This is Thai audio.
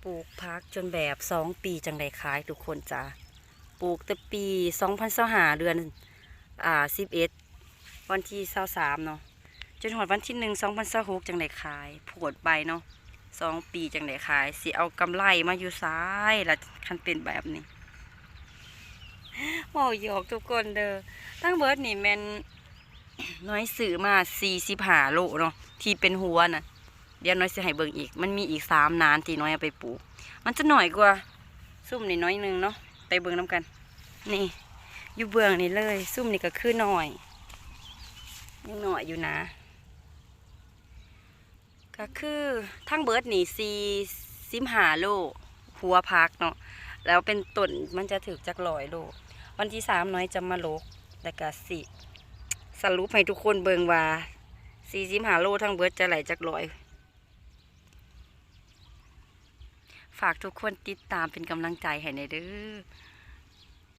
ปลูกพักจนแบบ2 ปีจังได้ขายทุกคนจ้ะปลูกแต่ปี2025เดือน11วันที่23เนาะจนหอดวันที่1 2026จังได้ขายโผดใบเนาะ2 ปีจังได้ขายสิเอากำไรมาอยู่ซ้ายละคันเป็นแบบนี้โอ้หยอกทุกคนเด้อทั้งเบิดนี่แม่นน้อยซื้อมา45 โลเนาะที่เป็นหัวน่ะเดี๋ยวน้อยสิให้เบิ่งอีกมันมีอีก3นานที่น้อยเอาไปปลูกมันจะหน่อยกว่าซุ่มนี่น้อยนึงเนาะไปเบิ่งน้ำกันนี่อยู่เบื้องนี่เลยซุ่มนี่ก็คือหน่อยยังหน่อยอยู่นะก็คือทั้งเบิดนี่45 โลหัวพักเนาะแล้วเป็นต้นมันจะถึกจาก100 โลวันที่3น้อยจะมาโลกแล้วก็สิสรุปให้ทุกคนเบิ่งว่า45 โลทั้งเบิดจะไหลจาก100ฝากทุกคนติดตามเป็นกำลังใจให้ในเด้อ